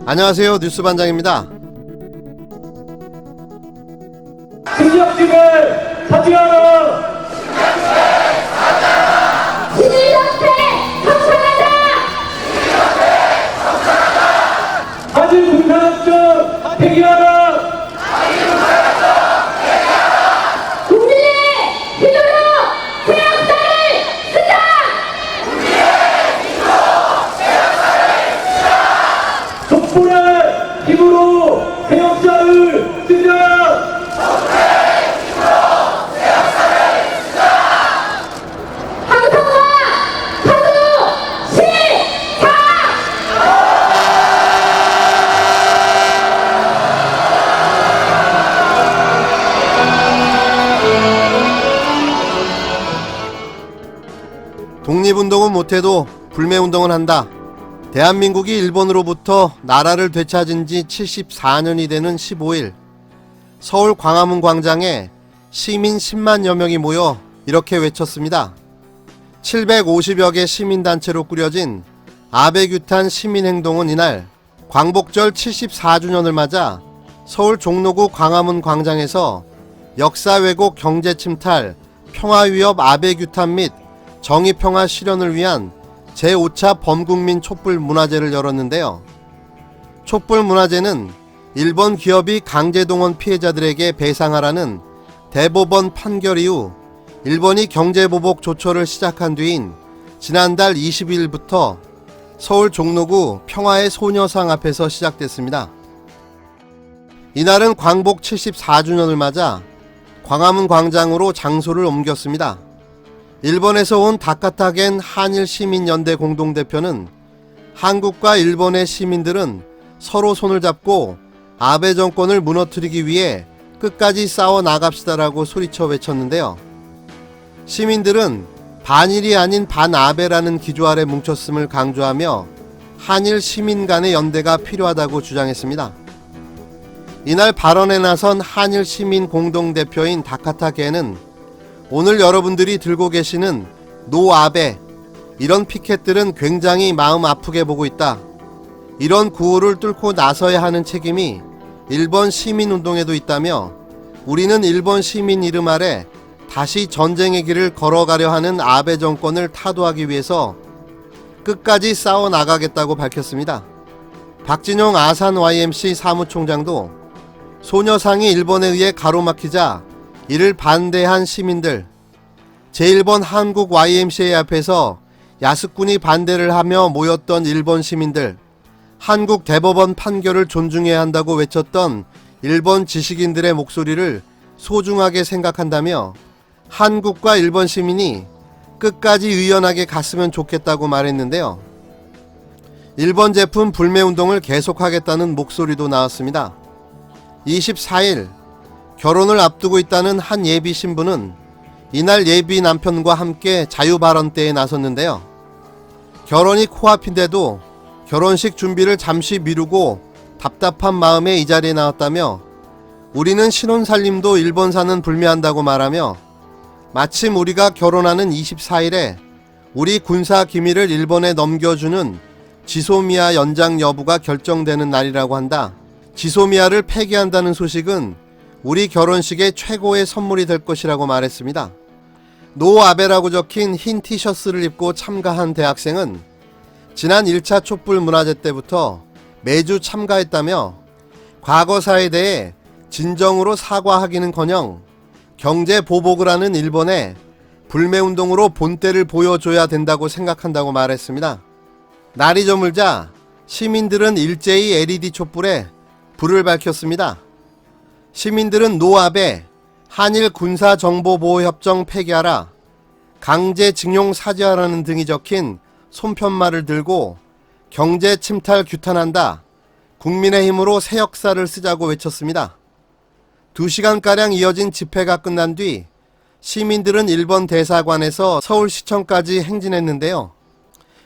안녕하세요. 뉴스반장입니다. 승격집을 사퇴하라! 시민협회 청산하자! 하진 군사협정 폐기하라! 국민의 힘으로 세역사를 쓰자! 촛불의 힘으로 세역사를 쓰자! 항성화 파도 시작! 독립운동은 못해도 불매운동은 한다. 대한민국이 일본으로부터 나라를 되찾은 지 74년이 되는 15일 서울 광화문 광장에 시민 10만여 명이 모여 이렇게 외쳤습니다. 750여 개 시민단체로 꾸려진 아베규탄 시민행동은 이날 광복절 74주년을 맞아 서울 종로구 광화문 광장에서 역사 왜곡 경제 침탈, 평화 위협 아베규탄 및 정의평화 실현을 위한 제5차 범국민 촛불 문화제를 열었는데요. 촛불 문화제는 일본 기업이 강제동원 피해자들에게 배상하라는 대법원 판결 이후 일본이 경제보복 조처를 시작한 뒤인 지난달 20일부터 서울 종로구 평화의 소녀상 앞에서 시작됐습니다. 이날은 광복 74주년을 맞아 광화문 광장으로 장소를 옮겼습니다. 일본에서 온 다카타겐 한일시민연대 공동대표는 한국과 일본의 시민들은 서로 손을 잡고 아베 정권을 무너뜨리기 위해 끝까지 싸워 나갑시다라고 소리쳐 외쳤는데요. 시민들은 반일이 아닌 반아베라는 기조 아래 뭉쳤음을 강조하며 한일 시민 간의 연대가 필요하다고 주장했습니다. 이날 발언에 나선 한일 시민 공동대표인 다카타겐은 오늘 여러분들이 들고 계시는 노 아베, 이런 피켓들은 굉장히 마음 아프게 보고 있다. 이런 구호를 뚫고 나서야 하는 책임이 일본 시민운동에도 있다며 우리는 일본 시민 이름 아래 다시 전쟁의 길을 걸어가려 하는 아베 정권을 타도하기 위해서 끝까지 싸워 나가겠다고 밝혔습니다. 박진용 아산 YMC 사무총장도 소녀상이 일본에 의해 가로막히자 이를 반대한 시민들, 제1번 한국 YMCA 앞에서 야스군이 반대를 하며 모였던 일본 시민들, 한국 대법원 판결을 존중해야 한다고 외쳤던 일본 지식인들의 목소리를 소중하게 생각한다며 한국과 일본 시민이 끝까지 의연하게 갔으면 좋겠다고 말했는데요. 일본 제품 불매운동을 계속하겠다는 목소리도 나왔습니다. 24일 결혼을 앞두고 있다는 한 예비 신부는 이날 예비 남편과 함께 자유발언대에 나섰는데요. 결혼이 코앞인데도 결혼식 준비를 잠시 미루고 답답한 마음에 이 자리에 나왔다며 우리는 신혼살림도 일본사는 불매한다고 말하며 마침 우리가 결혼하는 24일에 우리 군사 기밀을 일본에 넘겨주는 지소미아 연장 여부가 결정되는 날이라고 한다. 지소미아를 폐기한다는 소식은 우리 결혼식의 최고의 선물이 될 것이라고 말했습니다. 노 아베라고 적힌 흰 티셔츠를 입고 참가한 대학생은 지난 1차 촛불 문화제 때부터 매주 참가했다며 과거사에 대해 진정으로 사과하기는커녕 경제 보복을 하는 일본에 불매운동으로 본때를 보여줘야 된다고 생각한다고 말했습니다. 날이 저물자 시민들은 일제히 LED 촛불에 불을 밝혔습니다. 시민들은 노 아베, 한일 군사정보보호협정 폐기하라, 강제징용 사죄하라는 등이 적힌 손편말을 들고 경제 침탈 규탄한다, 국민의힘으로 새 역사를 쓰자고 외쳤습니다. 2시간가량 이어진 집회가 끝난 뒤 시민들은 일본 대사관에서 서울시청까지 행진했는데요.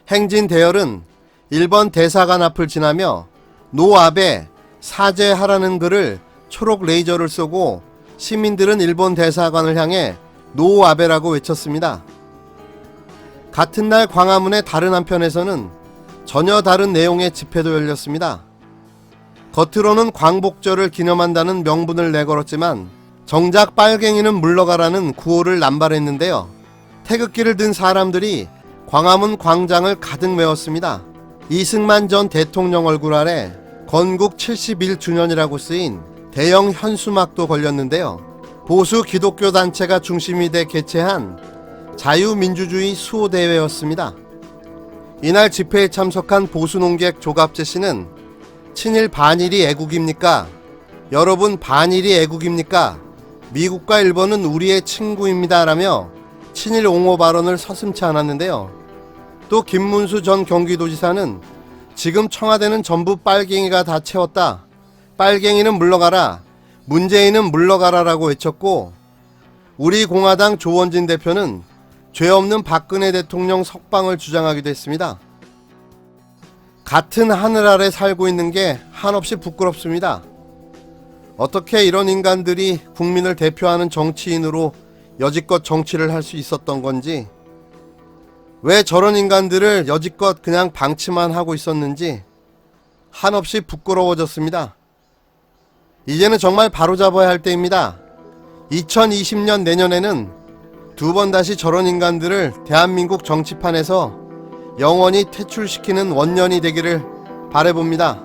행진 대열은 일본 대사관 앞을 지나며 노 아베 사죄하라는 글을 초록 레이저를 쏘고 시민들은 일본 대사관을 향해 노 아베라고 외쳤습니다. 같은 날 광화문의 다른 한편에서는 전혀 다른 내용의 집회도 열렸습니다. 겉으로는 광복절을 기념한다는 명분을 내걸었지만 정작 빨갱이는 물러가라는 구호를 남발했는데요. 태극기를 든 사람들이 광화문 광장을 가득 메웠습니다. 이승만 전 대통령 얼굴 아래 건국 71주년이라고 쓰인 대형 현수막도 걸렸는데요. 보수 기독교 단체가 중심이 돼 개최한 자유민주주의 수호대회였습니다. 이날 집회에 참석한 보수 농객 조갑재 씨는 친일 반일이 애국입니까? 여러분 반일이 애국입니까? 미국과 일본은 우리의 친구입니다 라며 친일 옹호 발언을 서슴지 않았는데요. 또 김문수 전 경기도지사는 지금 청와대는 전부 빨갱이가 다 채웠다. 빨갱이는 물러가라. 문재인은 물러가라라고 외쳤고, 우리 공화당 조원진 대표는 죄 없는 박근혜 대통령 석방을 주장하기도 했습니다. 같은 하늘 아래 살고 있는 게 한없이 부끄럽습니다. 어떻게 이런 인간들이 국민을 대표하는 정치인으로 여지껏 정치를 할 수 있었던 건지, 왜 저런 인간들을 여지껏 그냥 방치만 하고 있었는지 한없이 부끄러워졌습니다. 이제는 정말 바로잡아야 할 때입니다. 2020년 내년에는 두 번 다시 저런 인간들을 대한민국 정치판에서 영원히 퇴출시키는 원년이 되기를 바라봅니다.